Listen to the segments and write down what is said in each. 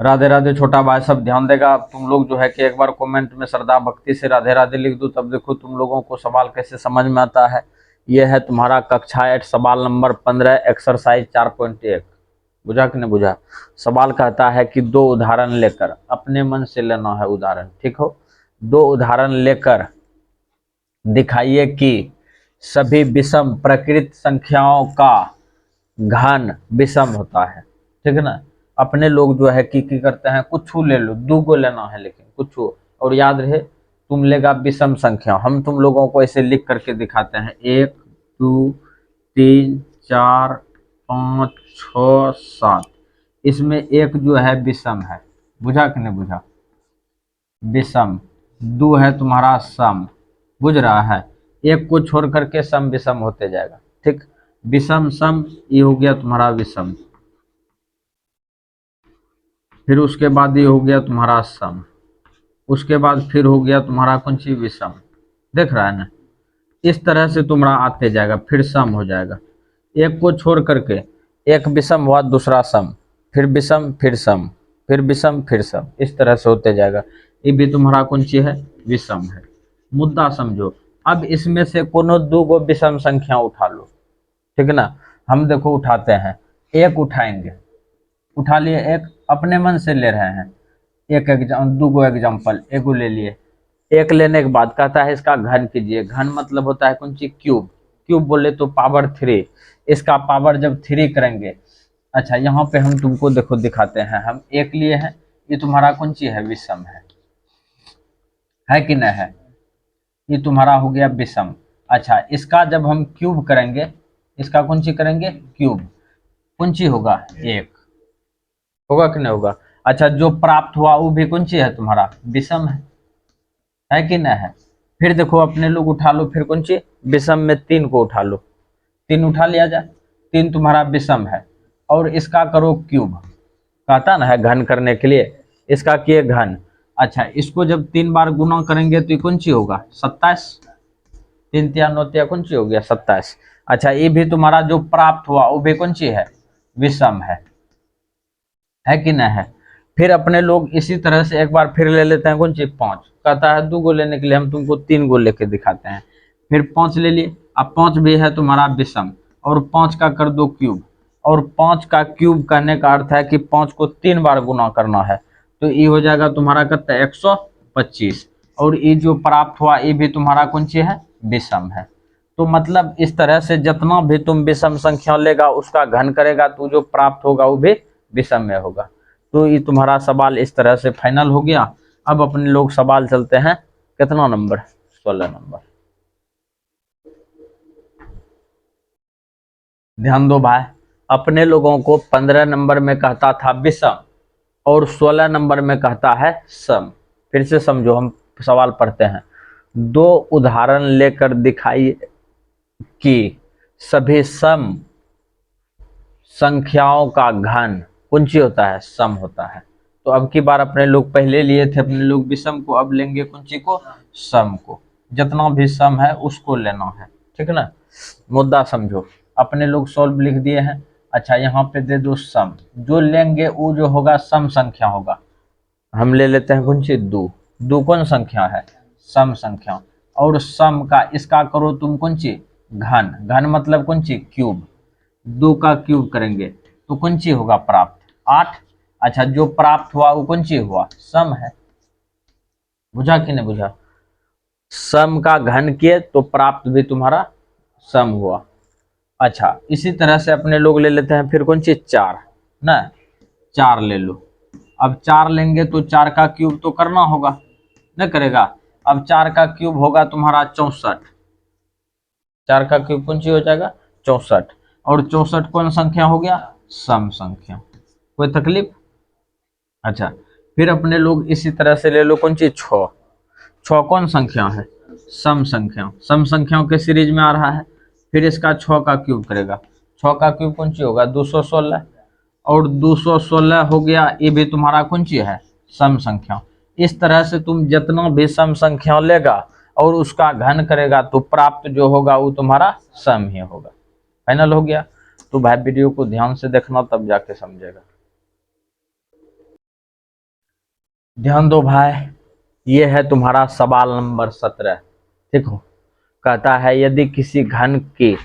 राधे राधे छोटा भाई, सब ध्यान देगा। तुम लोग जो है कि एक बार कमेंट में श्रद्धा भक्ति से राधे राधे लिख दो, तब देखो तुम लोगों को सवाल कैसे समझ में आता है। यह है तुम्हारा कक्षा 8 सवाल नंबर 15 एक्सरसाइज 4.1। बुझा कि नहीं बुझा? सवाल कहता है कि दो उदाहरण लेकर, अपने मन से लेना है उदाहरण, ठीक हो। दो उदाहरण लेकर दिखाइए कि सभी विषम प्रकृत संख्याओं का घन विषम होता है, ठीक है ना। अपने लोग जो है कि करते हैं, कुछ ले लो, दो को लेना है लेकिन कुछ, और याद रहे तुम लेगा विषम संख्या। हम तुम लोगों को ऐसे लिख करके दिखाते हैं, 1 2 3 4 5 6 7। इसमें एक जो है विषम है, बुझा कि नहीं बुझा? विषम। दो है तुम्हारा सम, बुझ रहा है। एक को छोड़ करके सम विषम होते जाएगा, ठीक। विषम सम, ये हो गया तुम्हारा विषम। फिर उसके बाद ये हो गया तुम्हारा सम। उसके बाद फिर हो गया तुम्हारा कौन सी विषम, देख रहा है ना। इस तरह से तुम्हारा आते जाएगा, फिर सम हो जाएगा। एक को छोड़ करके एक विषम हुआ, दूसरा सम, फिर विषम, फिर सम, फिर विषम, फिर सम, इस तरह से होते जाएगा। ये भी तुम्हारा कौन सी है? विषम है। मुद्दा समझो। अब इसमें से कोनो दो गो विषम संख्या उठा लो, ठीक है ना। हम देखो उठाते हैं, एक उठाएंगे, उठा लिए एक, अपने मन से ले रहे हैं। एक दो गो एग्जाम्पल, एगो ले लिए। एक लेने के बाद कहता है इसका घन कीजिए। घन मतलब होता है कौन सी? क्यूब। क्यूब बोले तो पावर 3। इसका पावर जब 3 करेंगे, अच्छा यहाँ पे हम तुमको देखो दिखाते हैं। हम एक लिए हैं, ये तुम्हारा कौन सी है? विषम है कि नहीं है? ये तुम्हारा हो गया विषम। अच्छा, इसका जब हम क्यूब करेंगे, इसका कौन सी करेंगे? क्यूब। कौन सी होगा? एक। होगा कि नहीं होगा? अच्छा, जो प्राप्त हुआ वो भी कौन सी है? तुम्हारा विषम है कि नहीं है? फिर देखो अपने लोग उठा लो, फिर कौन सी? विषम में 3 को उठा लो। 3 उठा लिया जाए, 3 तुम्हारा विषम है। और इसका करो क्यूब, कहता ना है घन करने के लिए, इसका किए घन। अच्छा, इसको जब 3 बार गुना करेंगे तो ये कौन सी होगा? 27। 3 तिया 9 तिया कौन सी हो गया? 27। अच्छा, ये भी तुम्हारा जो प्राप्त हुआ वो भी कौन सी है? विषम है कि नहीं है? फिर अपने लोग इसी तरह से एक बार फिर ले लेते हैं, कौन सी? 5। कहता है 2 गो लेने के लिए, हम तुमको 3 गो लेके दिखाते हैं। फिर 5 ले लिए। अब 5 भी है तुम्हारा विषम, और 5 का कर दो क्यूब। और 5 का क्यूब करने का अर्थ है कि 5 को 3 बार गुना करना है, तो ये हो जाएगा तुम्हारा कितना? 125। और ये जो प्राप्त हुआ ये भी तुम्हारा कौन सी है? विषम है। तो मतलब इस तरह से जितना भी तुम विषम संख्या लेगा उसका घन करेगा तो जो प्राप्त होगा वो भी विषम में होगा। तो ये तुम्हारा सवाल इस तरह से फाइनल हो गया। अब अपने लोग सवाल चलते हैं, कितना नंबर? 16 नंबर। ध्यान दो भाई, अपने लोगों को 15 नंबर में कहता था विषम, और 16 नंबर में कहता है सम। फिर से समझो, हम सवाल पढ़ते हैं। दो उदाहरण लेकर दिखाइए कि सभी सम संख्याओं का घन कौन सी होता है? सम होता है। तो अब की बार अपने लोग पहले लिए थे अपने लोग विषम को, अब लेंगे कौन सी को? सम को। जितना भी सम है उसको लेना है, ठीक है ना। मुद्दा समझो। अपने लोग सॉल्व लिख दिए हैं। अच्छा, यहाँ पे दे दो सम। जो लेंगे वो जो होगा सम संख्या होगा। हम ले लेते हैं कौन सी? दो। दो कौन संख्या है? सम संख्या। और सम का इसका करो तुम कौन सी? घन। घन मतलब कौन सी? क्यूब। 2 का क्यूब करेंगे तो कौन सी होगा? प्राप्त 8। अच्छा, जो प्राप्त हुआ वो कौन सी हुआ? सम है। बुझा कि नहीं बुझा? सम का घन किए तो प्राप्त भी तुम्हारा सम हुआ। अच्छा, इसी तरह से अपने लोग ले लेते हैं फिर कौन सी? 4 ना। 4 ले लो। अब 4 लेंगे तो 4 का क्यूब तो करना होगा, नहीं करेगा? अब 4 का क्यूब होगा तुम्हारा 64। 4 का क्यूब कौन सी हो जाएगा? 64। और 64 कौन संख्या हो गया? सम संख्या। कोई तकलीफ? अच्छा, फिर अपने लोग इसी तरह से ले लो कौन सी? 6। 6 कौन संख्या है? सम संख्या। सम संख्याओं के सीरीज में आ रहा है। फिर इसका 6 का क्यूब करेगा। 6 का क्यूब कौन सी होगा? 216। और 216 हो गया, ये भी तुम्हारा कौन सी है? सम संख्या। इस तरह से तुम जितना भी सम संख्या लेगा और उसका घन करेगा तो प्राप्त जो होगा वो तुम्हारा सम ही होगा। फाइनल हो गया। तो भाई वीडियो को ध्यान से देखना, तब जाके समझेगा। ध्यान दो भाई, ये है तुम्हारा सवाल नंबर 17। ठीक हो, कहता है यदि किसी घन की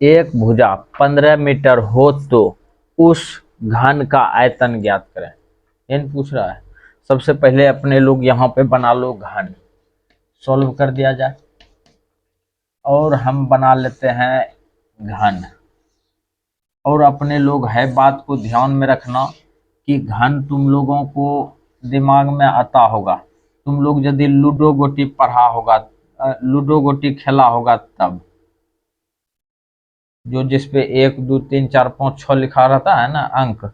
एक भुजा 15 मीटर हो तो उस घन का आयतन ज्ञात करें। ये पूछ रहा है। सबसे पहले अपने लोग यहाँ पे बना लो घन, सॉल्व कर दिया जाए। और हम बना लेते हैं घन। और अपने लोग है बात को ध्यान में रखना कि घन तुम लोगों को दिमाग में आता होगा। तुम लोग यदि लूडो गोटी पढ़ा होगा, लूडो गोटी खेला होगा, तब जो जिसपे 1 2 3 4 5 6 लिखा रहता है ना अंक,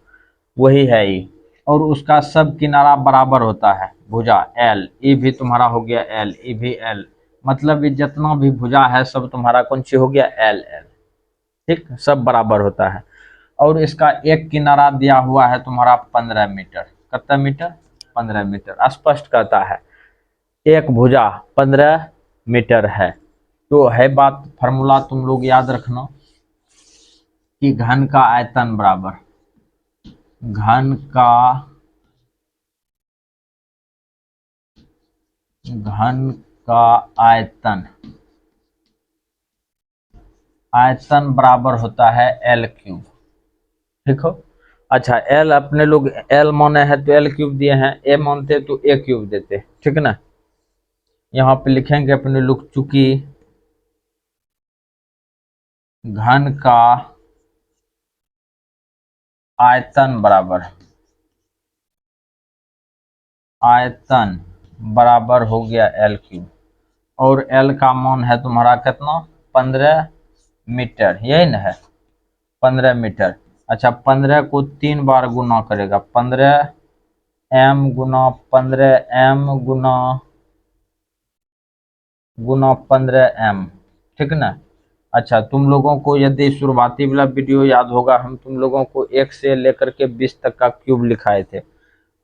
वही है ये। और उसका सब किनारा बराबर होता है, भुजा एल, ये भी तुम्हारा हो गया एल, ये भी एल, मतलब ये जितना भी भुजा है सब तुम्हारा कौन सी हो गया, एल एल। ठीक, सब बराबर होता है। और इसका एक किनारा दिया हुआ है तुम्हारा 15 मीटर। कितना मीटर, 15 मीटर, स्पष्ट कहता है एक भुजा 15 मीटर है। तो है बात, फॉर्मूला तुम लोग याद रखना कि घन का आयतन बराबर घन का घन का आयतन, आयतन बराबर होता है एल क्यूब। ठीक हो। अच्छा, एल अपने लोग एल माने हैं तो एल क्यूब दिए हैं, ए मानते तो ए क्यूब देते। ठीक ना, यहाँ पे लिखेंगे अपने लोग, चूंकि घन का आयतन बराबर हो गया एल क्यूब। और एल का मान है तुम्हारा कितना, 15 मीटर, यही ना है 15 मीटर। अच्छा, 15 को 3 बार गुना करेगा, 15 एम गुना 15 एम गुना 15 एम। ठीक ना। अच्छा, तुम लोगों को यदि शुरुआती वाला वीडियो याद होगा, हम तुम लोगों को 1 से लेकर के 20 तक का क्यूब लिखाए थे।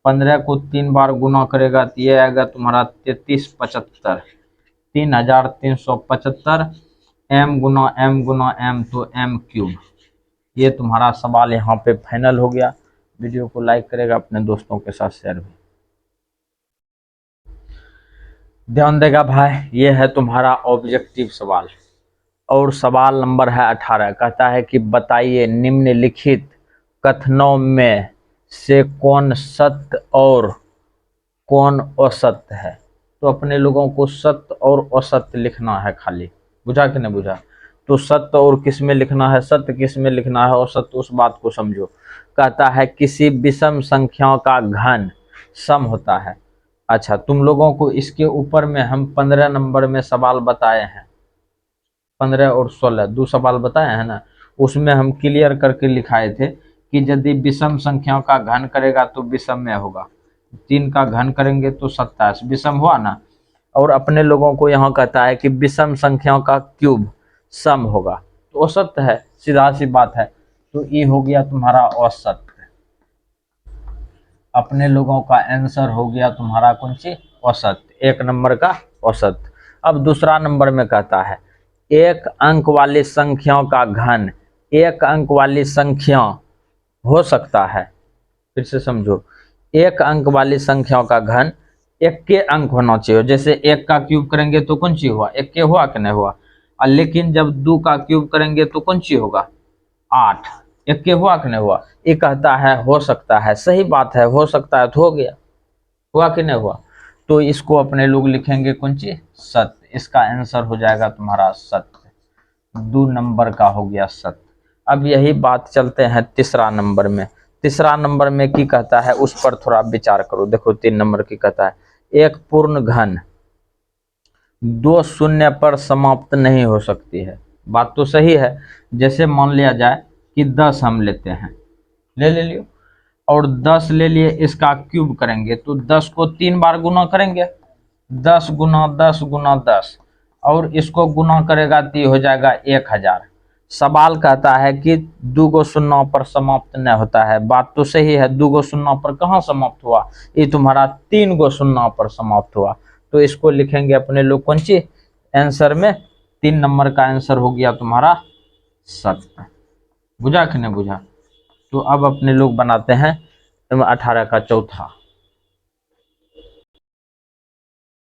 15 को 3 बार गुना करेगा तो ये आएगा तुम्हारा 3375, 3375 एम गुना एम, तो एम क्यूब। ये तुम्हारा सवाल यहाँ पे फाइनल हो गया। वीडियो को लाइक करेगा, अपने दोस्तों के साथ शेयर भी ध्यान देगा भाई। ये है तुम्हारा ऑब्जेक्टिव सवाल। और सवाल नंबर है 18, कहता है कि बताइए निम्नलिखित कथनों में से कौन सत्य और कौन असत्य है। तो अपने लोगों को सत्य और असत्य लिखना है खाली, बुझा कि नहीं बुझा। तो सत्य और किस में लिखना है, सत्य किस में लिखना है, असत्य उस बात को समझो। कहता है किसी विषम संख्याओं का घन सम होता है। अच्छा, तुम लोगों को इसके ऊपर में हम 15 नंबर में सवाल बताए हैं, 15 और 16 दो सवाल बताए हैं ना, उसमें हम क्लियर करके लिखाए थे कि यदि विषम संख्याओं का घन करेगा तो विषम में होगा, 3 का घन करेंगे तो 27, विषम हुआ ना। और अपने लोगों को यहाँ कहता है कि विषम संख्याओं का क्यूब सम होगा, तो असत्य है, सीधा सी बात है। तो ये हो गया तुम्हारा असत्य। अपने लोगों का आंसर हो गया तुम्हारा कौन सी, औसत, 1 नंबर का औसत। अब दूसरा नंबर में कहता है एक अंक वाली संख्याओं का घन एक अंक वाली संख्या हो सकता है। फिर से समझो, एक अंक वाली संख्याओं का घन एक के अंक होना चाहिए। जैसे 1 का क्यूब करेंगे तो कौन सी हुआ, 1 के हुआ कि नहीं हुआ। और लेकिन जब 2 का क्यूब करेंगे तो कौन सी होगा, 8। 1 के हुआ कि नहीं हुआ। ये कहता है हो सकता है, सही बात है, हो सकता है तो हो गया, हुआ कि नहीं हुआ। तो इसको अपने लोग लिखेंगे कौन सी, सत्य। इसका आंसर हो जाएगा तुम्हारा सत्य, 2 नंबर का हो गया सत्य। अब यही बात चलते हैं तीसरा नंबर में। तीसरा नंबर में की कहता है उस पर थोड़ा विचार करो। देखो 3 नंबर की कहता है एक पूर्ण घन 2 शून्य पर समाप्त नहीं हो सकती है। बात तो सही है। जैसे मान लिया जाए कि 10 हम लेते हैं, ले लियो, और 10 ले लिए, इसका क्यूब करेंगे तो 10 को 3 बार गुना करेंगे, 10 गुना 10 गुना 10, और इसको गुना करेगा तो ये हो जाएगा 1000। सवाल कहता है कि 2 गो शून्य पर समाप्त नहीं होता है। बात तो सही है, 2 गो शून्य पर कहाँ समाप्त हुआ, ये तुम्हारा 3 गो शून्य पर समाप्त हुआ। तो इसको लिखेंगे अपने लोग कौन सी, आंसर में 3 नंबर का आंसर हो गया तुम्हारा सत्य। बुझा कि नहीं बुझा। तो अब अपने लोग बनाते हैं 18 का चौथा।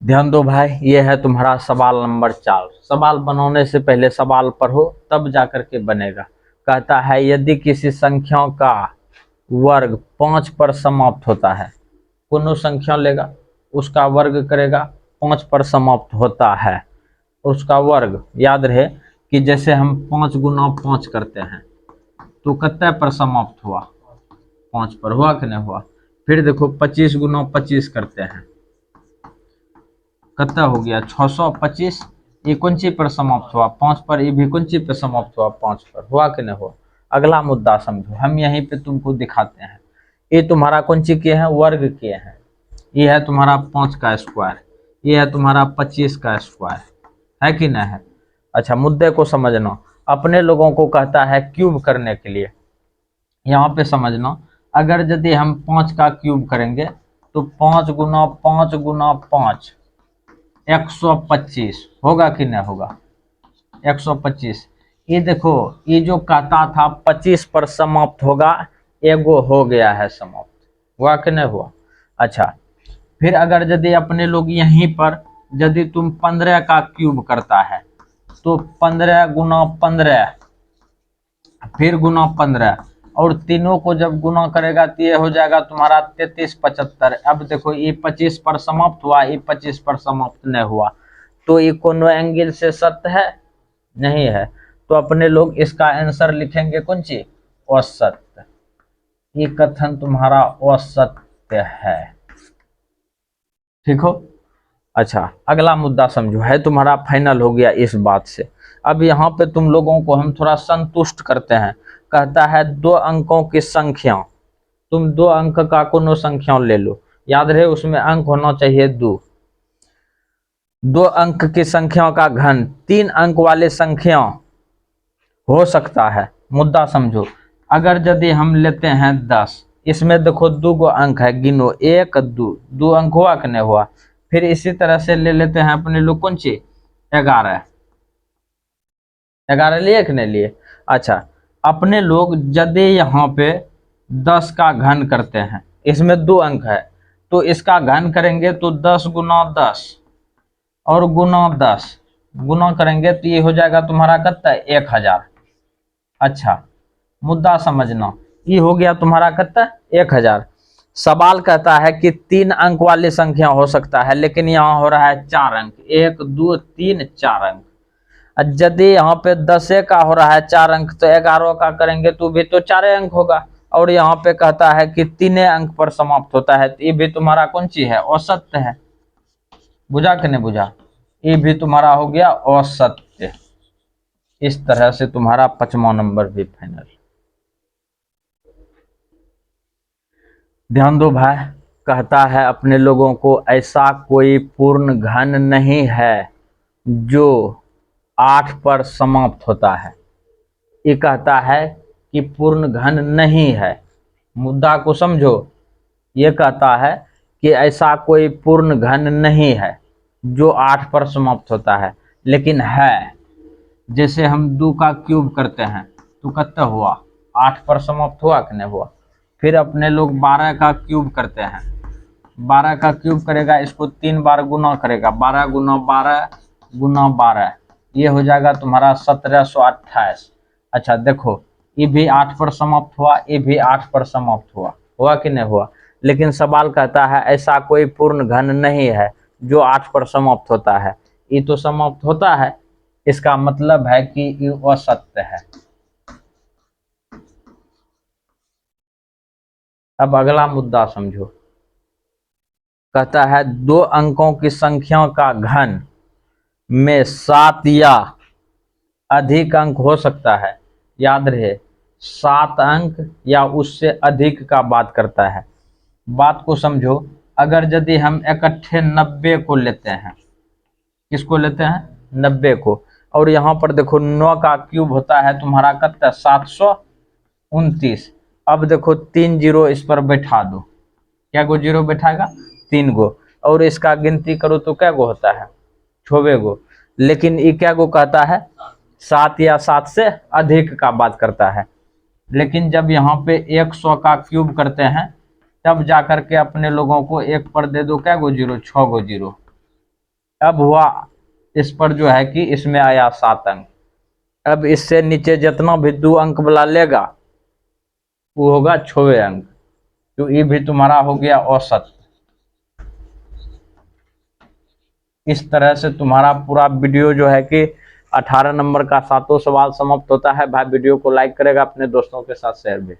ध्यान दो भाई, ये है तुम्हारा सवाल नंबर 4। सवाल बनाने से पहले सवाल पढ़ो तब जाकर के बनेगा। कहता है यदि किसी संख्या का वर्ग 5 पर समाप्त होता है, कोनो संख्या लेगा, उसका वर्ग करेगा, 5 पर समाप्त होता है, उसका वर्ग याद रहे कि जैसे हम 5 गुना 5 करते हैं तो कितने पर समाप्त हुआ, 5 पर हुआ कि नहीं हुआ। फिर देखो 25 गुना 25 करते हैं, कितना हो गया 625, ये कौन सी पर समाप्त हुआ, 5 पर, ये भी कौन सी पर समाप्त हुआ, 5 पर, हुआ कि नहीं हुआ। अगला मुद्दा समझो, हम यहीं पे तुमको दिखाते हैं। ये तुम्हारा कौन सी के हैं, वर्ग के हैं। ये है तुम्हारा 5 का स्क्वायर, ये है तुम्हारा 25 का स्क्वायर, है कि नहीं है। अच्छा, मुद्दे को समझना। अपने लोगों को कहता है क्यूब करने के लिए। यहाँ पे समझना, अगर यदि हम 5 का क्यूब करेंगे तो 5 गुना 5 गुना 5 125 होगा कि नहीं होगा, 125। ये देखो, ये जो कहता था 25 पर समाप्त होगा, एगो हो गया है समाप्त, हुआ कि नहीं हुआ। अच्छा, फिर अगर यदि अपने लोग यहीं पर यदि तुम 15 का क्यूब करता है तो 15 गुना 15 फिर गुना 15, और तीनों को जब गुना करेगा तो ये हो जाएगा तुम्हारा 33 75। अब देखो ये 25 पर समाप्त हुआ, ये 25 पर समाप्त नहीं हुआ, तो ये कोनो एंगल से सत्य है, नहीं है। तो अपने लोग इसका आंसर लिखेंगे कौन सी, असत्य। ये कथन तुम्हारा असत्य है, ठीक हो। अच्छा, अगला मुद्दा समझो, है तुम्हारा फाइनल हो गया इस बात से। अब यहाँ पे तुम लोगों को हम थोड़ा संतुष्ट करते हैं। कहता है 2 अंकों की संख्या, तुम 2 अंक का कोनो संख्या ले लो, याद रहे उसमें अंक होना चाहिए 2। 2 अंक की संख्या का घन 3 अंक वाले संख्या हो सकता है। मुद्दा समझो, अगर यदि हम लेते हैं 10, इसमें देखो 2 गो अंक है, गिनो 1 2, 2 अंक हुआ कि नहीं हुआ। फिर इसी तरह से ले लेते हैं अपने लोग कौन सी, 11, 11 लिए कि नहीं लिए। अच्छा, अपने लोग यदि यहाँ पे 10 का घन करते हैं, इसमें 2 अंक है तो इसका घन करेंगे तो 10 गुना 10 और गुना 10 गुना करेंगे तो ये हो जाएगा तुम्हारा कितना, 1000। अच्छा, मुद्दा समझना, ये हो गया तुम्हारा कितना, 1000। सवाल कहता है कि 3 अंक वाली संख्या हो सकता है, लेकिन यहाँ हो रहा है 4 अंक, 1 2 3 4 अंक। यदि यहाँ पे 10 का हो रहा है 4 अंक तो 11 का करेंगे तो भी तो 4 अंक होगा। और यहाँ पे कहता है कि 3 अंक पर समाप्त होता है, तो ये भी तुम्हारा कौन सी है, असत्य है। बुझा कि नहीं बुझा, ये भी तुम्हारा हो गया असत्य। इस तरह से तुम्हारा 5वां नंबर भी फाइनल। ध्यान दो भाई, कहता है अपने लोगों को ऐसा कोई पूर्ण घन नहीं है जो 8 पर समाप्त होता है। ये कहता है कि पूर्ण घन नहीं है, मुद्दा को समझो। ये कहता है कि ऐसा कोई पूर्ण घन नहीं है जो 8 पर समाप्त होता है, लेकिन है। जैसे हम 2 का क्यूब करते हैं तो कितना हुआ, 8 पर समाप्त हुआ कि नहीं हुआ। फिर अपने लोग 12 का क्यूब करते हैं, 12 का क्यूब करेगा, इसको 3 बार गुना करेगा, 12 गुना 12 गुना 12, ये हो जाएगा तुम्हारा 1728। अच्छा देखो, ये भी 8 पर समाप्त हुआ, ये भी 8 पर समाप्त हुआ, हुआ कि नहीं हुआ। लेकिन सवाल कहता है ऐसा कोई पूर्ण घन नहीं है जो 8 पर समाप्त होता है। ये तो समाप्त होता है, इसका मतलब है कि ये असत्य है। अब अगला मुद्दा समझो, कहता है 2 अंकों की संख्या का घन में 7 या अधिक अंक हो सकता है। याद रहे, 7 अंक या उससे अधिक का बात करता है। बात को समझो, अगर यदि हम इकट्ठे 90 को लेते हैं, किसको लेते हैं, 90 को, और यहाँ पर देखो 9 का क्यूब होता है तुम्हारा कितना, 729। अब देखो 3 जीरो इस पर बैठा दो, क्या गो जीरो बैठाएगा, 3 गो, और इसका गिनती करो तो क्या गो होता है, 6 गो। लेकिन ये क्या गो कहता है, 7 या 7 से अधिक का बात करता है। लेकिन जब यहाँ पे 100 का क्यूब करते हैं तब जाकर के अपने लोगों को 1 पर दे दो क्या गो जीरो, 6 गो जीरो, अब हुआ इस पर जो है कि इसमें आया 7 अंक। अब इससे नीचे जितना भी 2 अंक वाला लेगा वो होगा 6वें अंक, तो ये भी तुम्हारा हो गया औसत। इस तरह से तुम्हारा पूरा वीडियो जो है कि 18 नंबर का 7 सवाल समाप्त होता है। भाई वीडियो को लाइक करेगा, अपने दोस्तों के साथ शेयर भी।